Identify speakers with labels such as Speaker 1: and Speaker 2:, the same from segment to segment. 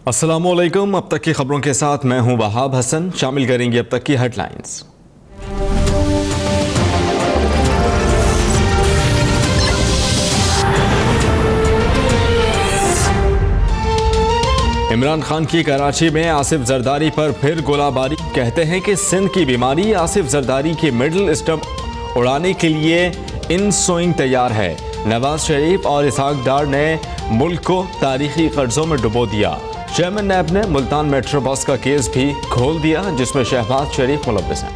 Speaker 1: अस्सलामुअलैकुम। अब तक की खबरों के साथ मैं हूं वहाब हसन। शामिल करेंगे अब तक की हेडलाइंस। इमरान खान की कराची में आसिफ जरदारी पर फिर गोलाबारी। कहते हैं कि सिंध की बीमारी आसिफ जरदारी की मिडिल स्टंप उड़ाने के लिए इन सोइंग तैयार है। नवाज शरीफ और इसहाक डार ने मुल्क को तारीखी कर्जों में डुबो दिया। चेयरमैन नैब ने मुल्तान मेट्रो बस का केस भी खोल दिया जिसमें शहबाज शरीफ मुलव्विस हैं।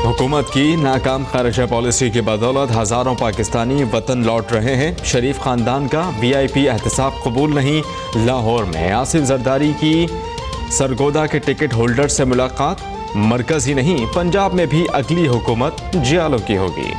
Speaker 1: हुकूमत की नाकाम खारिजा पॉलिसी की बदौलत हजारों पाकिस्तानी वतन लौट रहे हैं। शरीफ खानदान का VIP एहतसाब कबूल नहीं। लाहौर में आसिफ जरदारी की सरगोदा के टिकट होल्डर से मुलाकात। मरकज ही नहीं पंजाब में भी अगली हुकूमत जियालों की होगी।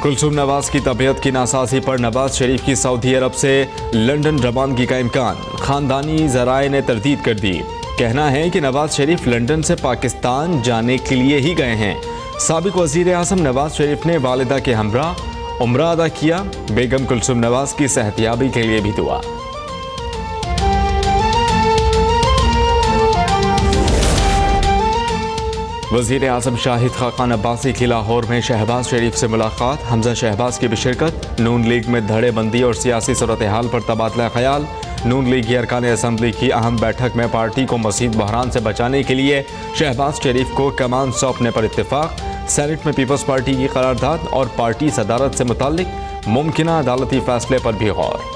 Speaker 1: कुलसूम नवाज की तबीयत की नासाजी पर नवाज शरीफ की सऊदी अरब से लंदन रवानगी का इम्कान। खानदानी ज़राए ने तरदीद कर दी। कहना है कि नवाज शरीफ लंदन से पाकिस्तान जाने के लिए ही गए हैं। साबिक वज़ीर आज़म नवाज शरीफ ने वालिदा के हमरा उम्रा अदा किया। बेगम कुलसूम नवाज की सेहतियाबी के लिए भी दुआ। वज़ीर आज़म शाहिद खाकान अब्बासी की लाहौर में शहबाज शरीफ से मुलाकात। हमजा शहबाज की भी शिरकत। नून लीग में धड़ेबंदी और सियासी सूरत हाल पर तबादला ख्याल। नून लीग की अरकान असम्बली की अहम बैठक में पार्टी को मज़ीद बहरान से बचाने के लिए शहबाज शरीफ को कमान सौंपने पर इत्तेफाक। सेनेट में पीपल्स पार्टी की करारदाद और पार्टी सदारत से मुताल्लिक मुमकिना अदालती फैसले पर भी गौर।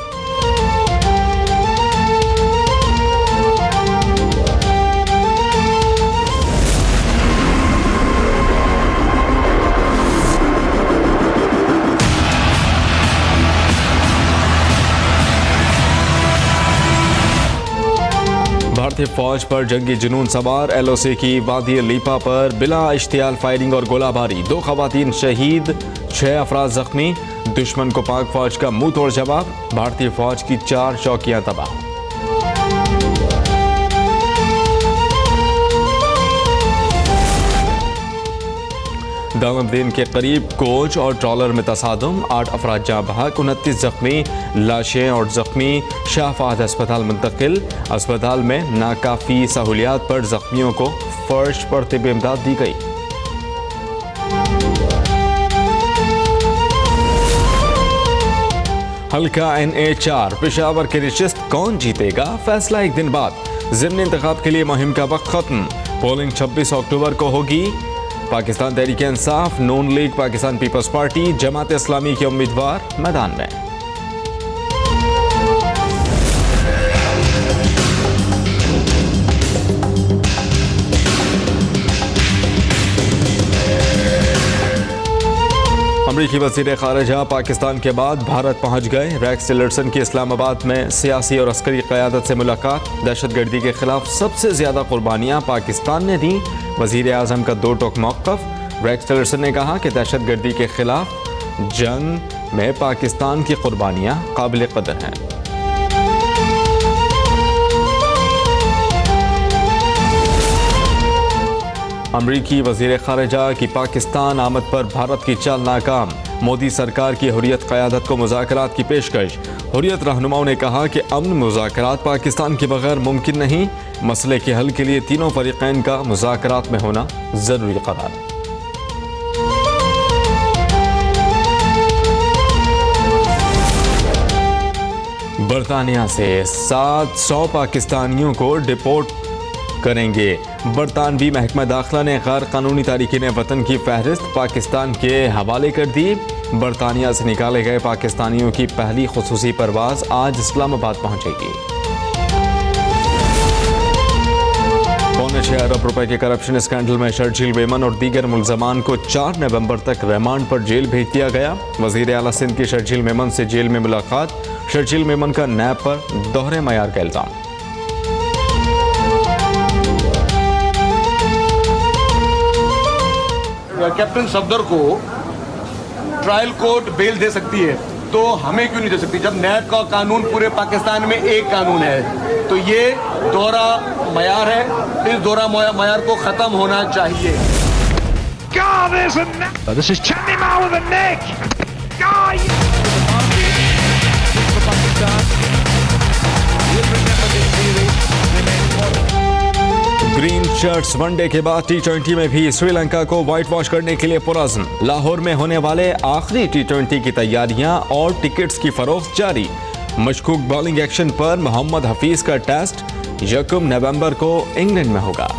Speaker 1: भारतीय फौज पर जंगी जुनून सवार। LOC की वादी लीपा पर बिला इश्तियाल फायरिंग और गोलाबारी। 2 खवातीन शहीद, 6 अफराद जख्मी। दुश्मन को पाक फौज का मुंह तोड़ जवाब। भारतीय फौज की 4 चौकियां तबाह। दामदीन के करीब कोच और ट्रॉलर में तसादुम। 8 अफराद जाँ बहक, 29 जख्मी। लाशें और जख्मी शाह फहद अस्पताल मुंतकिल। अस्पताल में नाकाफी सहूलियात पर जख्मियों को फर्श पर तिब्बी इमदाद दी गई। हल्का NA4 पेशावर की नशिस्त कौन जीतेगा, फैसला एक दिन बाद। ज़िमनी इंतखाब के लिए मुहिम का वक्त खत्म। पोलिंग 26 अक्टूबर को होगी। पाकिस्तान तहरीक इंसाफ, नून league, Pakistan peoples party, Jamaat Islami के उम्मीदवार मैदान में। अमरीकी वज़ीर ख़ारिजा पाकिस्तान के बाद भारत पहुंच गए। रेक्स टिलरसन की इस्लामाबाद में सियासी और अस्करी क़यादत से मुलाकात। दहशतगर्दी के खिलाफ सबसे ज़्यादा कुर्बानियाँ पाकिस्तान ने दी। वज़ीर आज़म का 2 टोक मौक़िफ़। रेक्स टिलरसन ने कहा कि दहशतगर्दी के खिलाफ जंग में पाकिस्तान की कुर्बानियाँ काबिल क़दर हैं। अमरीकी वज़ीर ख़ारिजा की पाकिस्तान आमद पर भारत की चाल नाकाम। मोदी सरकार की हुर्रियत क़यादत को मुज़ाकरात की पेशकश। हुर्रियत रहनुमाओं ने कहा कि अमन मुज़ाकरात पाकिस्तान के बगैर मुमकिन नहीं। मसले के हल के लिए तीनों फ़रीक़ैन का मुज़ाकरात में होना ज़रूरी करार। बरतानिया से 700 पाकिस्तानियों को डिपोर्ट करेंगे। बरतानवी महकमा दाखिला ने गैर कानूनी तारिकीन वतन की फहरिस्त पाकिस्तान के हवाले कर दी। बरतानिया से निकाले गए पाकिस्तानियों की पहली खुसूसी परवाज आज इस्लामाबाद पहुंचेगी। 6.25 अरब रुपए के करप्शन स्कैंडल में शर्जील मेमन और दीगर मुल्ज़मान को 4 नवंबर तक रिमांड पर जेल भेज दिया गया। वज़ीर आला सिंध की शर्जील मेमन से जेल में मुलाकात। शर्जील मेमन का नैब पर दोहरे मयार का इल्ज़ाम।
Speaker 2: कैप्टन सफदर को ट्रायल कोर्ट बेल दे सकती है तो हमें क्यों नहीं दे सकती? जब नैब का कानून पूरे पाकिस्तान में एक कानून है तो ये दोहरा मयार है, इस दोहरा मयार को खत्म होना चाहिए।
Speaker 3: This is Chandimal with a nick.
Speaker 1: Green shirts one day के बाद टी20 में भी श्रीलंका को व्हाइट वॉश करने के लिए पुरज़्म। लाहौर में होने वाले आखिरी टी20 की तैयारियां और टिकट्स की फरोख्त जारी। मशकूक बॉलिंग एक्शन पर मोहम्मद हफीज का टेस्ट 1 नवंबर को इंग्लैंड में होगा।